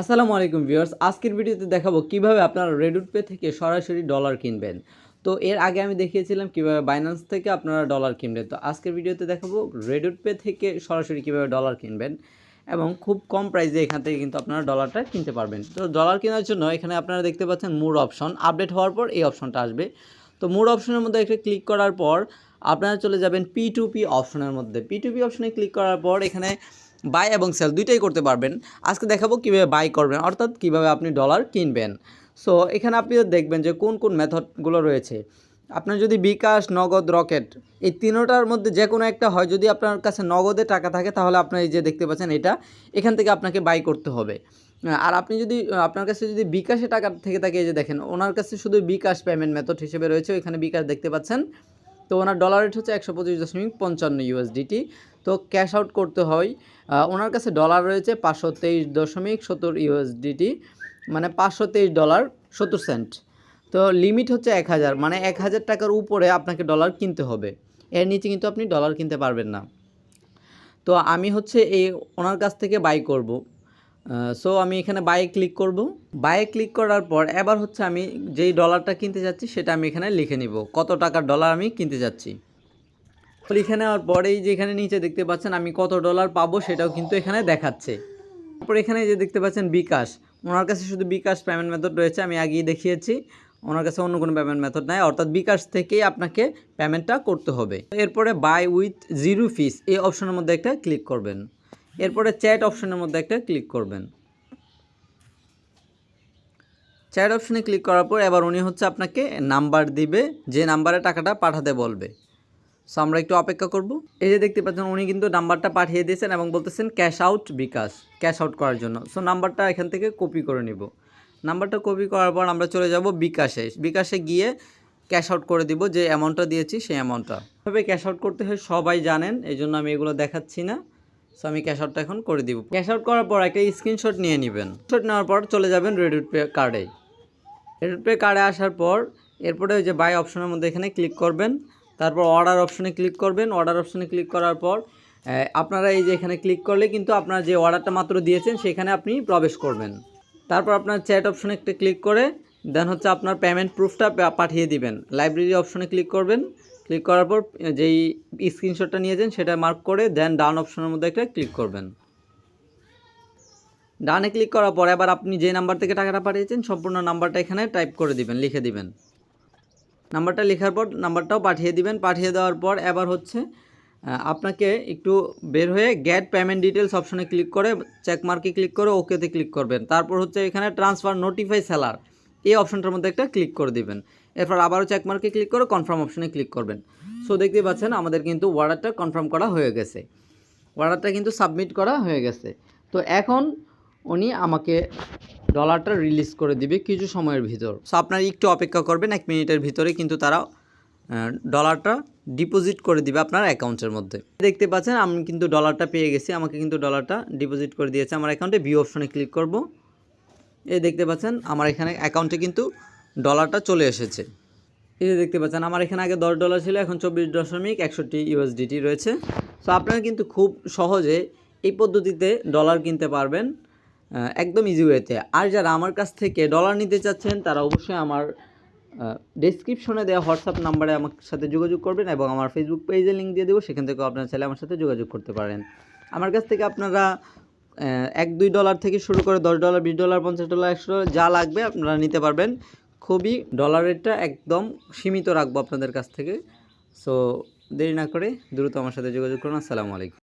আসসালামু আলাইকুম ভিউয়ার্স, আজকের ভিডিওতে দেখাবো কিভাবে আপনারা রেডুট পে থেকে সরাসরি ডলার কিনবেন। তো এর আগে আমি দেখিয়েছিলাম কিভাবে বাইন্যান্স থেকে আপনারা ডলার কিনবেন। তো আজকের ভিডিওতে দেখাবো রেডুট পে থেকে সরাসরি কিভাবে ডলার কিনবেন এবং খুব কম প্রাইসে এখান থেকে কিন্তু আপনারা ডলারটা কিনতে পারবেন। তো ডলার কেনার জন্য এখানে আপনারা দেখতে পাচ্ছেন মোর অপশন, আপডেট হওয়ার পর এই অপশনটা আসবে। তো মোর অপশনের মধ্যে একটা ক্লিক করার পর আপনারা চলে যাবেন P2P অপশনের মধ্যে। P2P অপশনে ক্লিক করার পর এখানে বাই এবং সেল দুইটাই করতে পারবেন। আজকে দেখাবো কীভাবে বাই করবেন, অর্থাৎ কীভাবে আপনি ডলার কিনবেন। সো এখানে আপনি দেখবেন যে কোন কোন মেথডগুলো রয়েছে। আপনার যদি বিকাশ, নগদ, রকেট এই তিনোটার মধ্যে যে কোনো একটা হয়, যদি আপনার কাছে নগদে টাকা থাকে তাহলে আপনার এই যে দেখতে পাচ্ছেন এটা, এখান থেকে আপনাকে বাই করতে হবে। আর আপনি যদি আপনার কাছে যদি বিকাশে টাকা থেকে থাকে, এই যে দেখেন ওনার কাছে শুধু বিকাশ পেমেন্ট মেথড হিসেবে রয়েছে, ওইখানে বিকাশ দেখতে পাচ্ছেন। তো ওনার ডলার রেট হচ্ছে 125.55 USDT। তো ক্যাশ আউট করতে হয়, ওনার কাছে ডলার রয়েছে 523.70 USDT, মানে $523.70। তো লিমিট হচ্ছে 1000, মানে 1000 টাকার উপরে আপনাকে ডলার কিনতে হবে। এর নিচে কিন্তু আপনি ডলার কিনতে পারবেন না। তো আমি হচ্ছে এই ওনার কাছ থেকে বাই করব। সো আমি এখানে বাইয়ে ক্লিক করব। বাইয়ে ক্লিক করার পর এবার হচ্ছে আমি যেই ডলারটা কিনতে যাচ্ছি সেটা আমি এখানে লিখে নিব, কত টাকার ডলার আমি কিনতে যাচ্ছি। লিখে নেওয়ার পরেই যে এখানে নিচে দেখতে পাচ্ছেন আমি কত ডলার পাবো সেটাও কিন্তু এখানে দেখাচ্ছে। তারপর এখানে যে দেখতে পাচ্ছেন বিকাশ, ওনার কাছে শুধু বিকাশ পেমেন্ট মেথড রয়েছে, আমি আগেই দেখিয়েছি। ওনার কাছে অন্য কোনো পেমেন্ট মেথড নাই, অর্থাৎ বিকাশ থেকেই আপনাকে পেমেন্টটা করতে হবে। এরপরে বাই উইথ জিরো ফিস এই অপশনের মধ্যে একটা ক্লিক করবেন। এরপরে চ্যাট অপশনের মধ্যে একটা ক্লিক করবেন। চ্যাট অপশনে ক্লিক করার পর এবার উনি হচ্ছে আপনাকে নাম্বার দিবে, যে নাম্বারে টাকাটা পাঠাতে বলবে। সো আমরা একটু অপেক্ষা করব। এই যে দেখতে পাচ্ছেন উনি কিন্তু নাম্বারটা পাঠিয়ে দিয়েছেন এবং বলতেছেন ক্যাশ আউট বিকাশ, ক্যাশ আউট করার জন্য। সো নাম্বারটা এখান থেকে কপি করে নিব। নাম্বারটা কপি করার পর আমরা চলে যাব বিকাশে। বিকাশে গিয়ে ক্যাশ আউট করে দিব যে অ্যামাউন্টটা দিয়েছি সেই অ্যামাউন্টটা। কীভাবে ক্যাশ আউট করতে হয় সবাই জানেন, এই জন্য আমি এগুলো দেখাচ্ছি না। সো আমি ক্যাশ আউটটা এখন করে দিব। ক্যাশ আউট করার পর একটা স্ক্রিনশট নিয়ে নেবেন। স্ক্রিনশট নেওয়ার পর চলে যাবেন রেডুট পে কার্ডে। রেডুট পে কার্ডে আসার পর এরপরে ওই যে বাই অপশনের মধ্যে এখানে ক্লিক করবেন। তারপর অর্ডার অপশনে ক্লিক করবেন। অর্ডার অপশনে ক্লিক করার পর আপনারা এই যে এখানে ক্লিক করলে কিন্তু আপনার যে অর্ডারটা মাত্র দিয়েছেন সেখানে আপনি প্রবেশ করবেন। তারপর আপনার চ্যাট অপশনে একটা ক্লিক করে দেন হচ্ছে আপনার পেমেন্ট প্রুফটা পাঠিয়ে দিবেন। লাইব্রেরি অপশনে ক্লিক করবেন। ক্লিক করার পর যেই স্ক্রিনশটটা নিয়েছেন সেটা মার্ক করে দেন ডান অপশনের মধ্যে একটা ক্লিক করবেন। ডানে ক্লিক করার পর এবার আপনি যে নাম্বার থেকে টাকাটা পাঠিয়েছেন সম্পূর্ণ নাম্বারটা এখানে টাইপ করে দিবেন, লিখে দিবেন। নাম্বারটা লেখার পর নাম্বারটাও পাঠিয়ে দিবেন। পাঠিয়ে দেওয়ার পর এবার হচ্ছে আপনাকে একটু বের হয়ে গেট পেমেন্ট ডিটেলস অপশনে ক্লিক করে চেকমার্কে ক্লিক করে ওকেতে ক্লিক করবেন। তারপর হচ্ছে এখানে ট্রান্সফার নোটিফাই সেলার এই অপশনটার মধ্যে একটা ক্লিক করে দিবেন। এরপর আবারও চেকমার্কে ক্লিক করে কনফার্ম অপশনে ক্লিক করবেন। সো দেখতে পাচ্ছেন আমাদের কিন্তু অর্ডারটা কনফার্ম করা হয়ে গেছে, অর্ডারটা কিন্তু সাবমিট করা হয়ে গেছে। তো এখন উনি আমাকে ডলারটা রিলিজ করে দিবে কিছু সময়ের ভিতর। সো আপনারা একটু অপেক্ষা করবেন, 1 মিনিটের ভিতরে কিন্তু তারা ডলারটা ডিপোজিট করে দিবে আপনার অ্যাকাউন্টের মধ্যে। দেখতে পাচ্ছেন আমি কিন্তু ডলারটা পেয়ে গেছি, আমাকে কিন্তু ডলারটা ডিপোজিট করে দিয়েছে আমার অ্যাকাউন্টে। ভিউ অপশনে ক্লিক করব। এই দেখতে পাচ্ছেন আমার এখানে অ্যাকাউন্টে কিন্তু ডলারটা চলে এসেছে। এই যে দেখতে পাচ্ছেন আমার এখানে আগে $10 ছিল, এখন 24.61 USDT রয়েছে। সো আপনারা কিন্তু খুব সহজে এই পদ্ধতিতে ডলার কিনতে পারবেন, একদম ইজি ওয়েতে। আর যারা আমার কাছ থেকে ডলার নিতে চাচ্ছেন তারা অবশ্যই আমার ডেসক্রিপশনে দেওয়া হোয়াটসঅ্যাপ নাম্বারে আমার সাথে যোগাযোগ করবেন এবং আমার ফেসবুক পেজে লিঙ্ক দিয়ে দেবো, সেখান থেকেও আপনারা চাইলে আমার সাথে যোগাযোগ করতে পারেন। আমার কাছ থেকে আপনারা $1-2 থেকে শুরু করে $10, $20, $50, $100 যা লাগবে আপনারা নিতে পারবেন। খুবই ডলার রেটটা একদম সীমিত রাখবো আপনাদের কাছ থেকে। সো দেরি না করে দ্রুত আমার সাথে যোগাযোগ করুন। আসসালামু আলাইকুম।